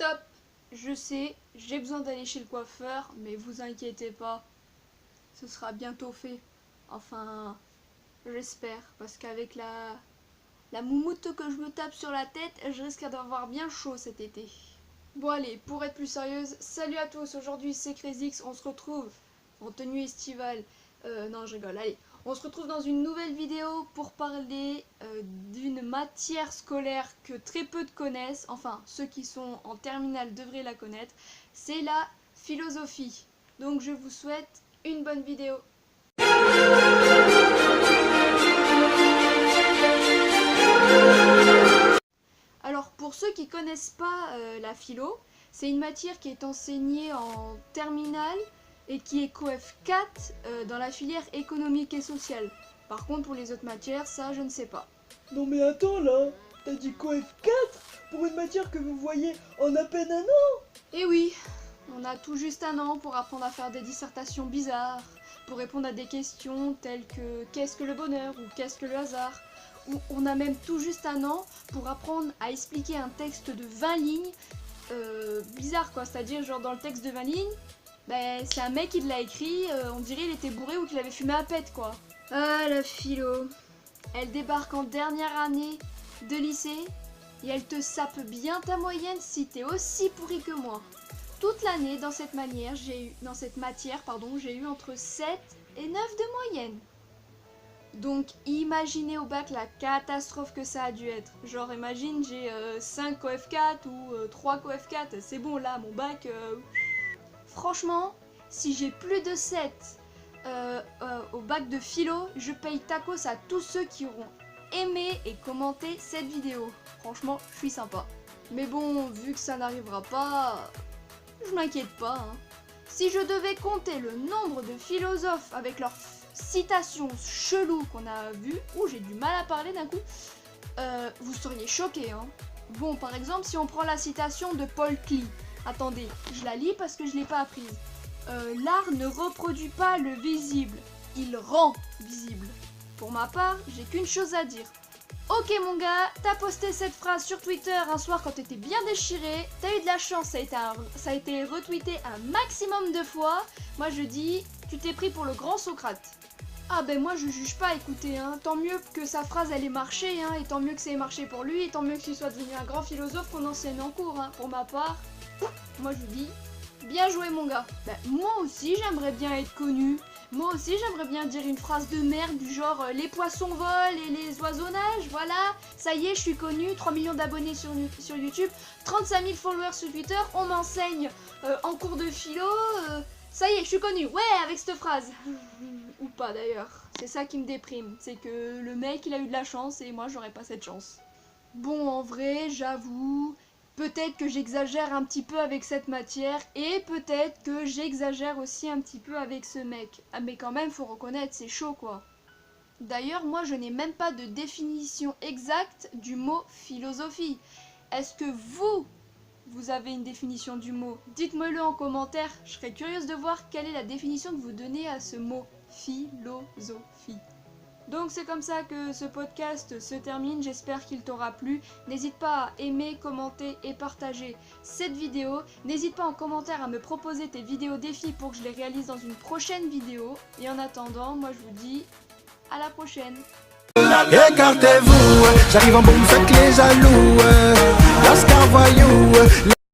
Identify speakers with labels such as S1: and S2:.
S1: Top! Je sais, j'ai besoin d'aller chez le coiffeur, mais vous inquiétez pas, ce sera bientôt fait. Enfin, j'espère, parce qu'avec la moumoute que je me tape sur la tête, je risque d'avoir bien chaud cet été. Bon allez, pour être plus sérieuse, salut à tous, aujourd'hui c'est Crazix, on se retrouve en tenue estivale. Non, je rigole, allez. On se retrouve dans une nouvelle vidéo pour parler d'une matière scolaire que très peu de connaissent, enfin ceux qui sont en terminale devraient la connaître, c'est la philosophie. Donc je vous souhaite une bonne vidéo. Alors pour ceux qui connaissent pas la philo, c'est une matière qui est enseignée en terminale et qui est coef 4 dans la filière économique et sociale. Par contre pour les autres matières, ça je ne sais pas.
S2: Non mais attends là, t'as dit coef 4 pour une matière que vous voyez en à peine un an?
S1: Et oui, on a tout juste un an pour apprendre à faire des dissertations bizarres, pour répondre à des questions telles que qu'est-ce que le bonheur ou qu'est-ce que le hasard. Ou on a même tout juste un an pour apprendre à expliquer un texte de 20 lignes bizarre quoi, c'est-à-dire genre dans le texte de 20 lignes, ben, c'est un mec qui l'a écrit, on dirait il était bourré ou qu'il avait fumé à pète quoi. Ah la philo, elle débarque en dernière année de lycée et elle te sape bien ta moyenne si t'es aussi pourri que moi. Toute l'année dans cette matière, j'ai eu entre 7 et 9 de moyenne. Donc imaginez au bac la catastrophe que ça a dû être. Genre imagine j'ai 5 coef 4 ou 3 coef 4, c'est bon là mon bac... Franchement, si j'ai plus de 7 au bac de philo, je paye tacos à tous ceux qui auront aimé et commenté cette vidéo. Franchement, je suis sympa. Mais bon, vu que ça n'arrivera pas, je m'inquiète pas. Hein. Si je devais compter le nombre de philosophes avec leurs citations cheloues qu'on a vues, j'ai du mal à parler d'un coup, vous seriez choqués. Hein. Bon, par exemple, si on prend la citation de Paul Klee. Attendez, je la lis parce que je l'ai pas apprise. L'art ne reproduit pas le visible, il rend visible. Pour ma part, j'ai qu'une chose à dire. Ok mon gars, t'as posté cette phrase sur Twitter un soir quand t'étais bien déchiré, t'as eu de la chance, ça a été retweeté un maximum de fois. Moi je dis, tu t'es pris pour le grand Socrate. Ah ben moi je juge pas, écoutez, hein. Tant mieux que sa phrase elle ait marché, hein, et tant mieux que ça ait marché pour lui, et tant mieux qu'il soit devenu un grand philosophe qu'on enseigne en cours. Hein. Pour ma part, moi je dis, bien joué mon gars. Ben, moi aussi j'aimerais bien être connu. Moi aussi j'aimerais bien dire une phrase de merde du genre les poissons volent et les oiseaux nagent, voilà. Ça y est, je suis connu, 3 millions d'abonnés sur YouTube, 35 000 followers sur Twitter, on m'enseigne en cours de philo. Ça y est, je suis connu, ouais, avec cette phrase. Ou pas d'ailleurs. C'est ça qui me déprime, c'est que le mec il a eu de la chance et moi j'aurais pas cette chance. Bon, en vrai, j'avoue... Peut-être que j'exagère un petit peu avec cette matière et peut-être que j'exagère aussi un petit peu avec ce mec. Ah mais quand même, faut reconnaître, c'est chaud quoi. D'ailleurs, moi je n'ai même pas de définition exacte du mot philosophie. Est-ce que vous avez une définition du mot? Dites-moi-le en commentaire, je serais curieuse de voir quelle est la définition que vous donnez à ce mot philosophie. Donc c'est comme ça que ce podcast se termine, j'espère qu'il t'aura plu. N'hésite pas à aimer, commenter et partager cette vidéo. N'hésite pas en commentaire à me proposer tes vidéos défis pour que je les réalise dans une prochaine vidéo. Et en attendant, moi je vous dis à la prochaine.
S3: Écartez-vous, j'arrive en boum, faites les jaloux, Lascar voyou.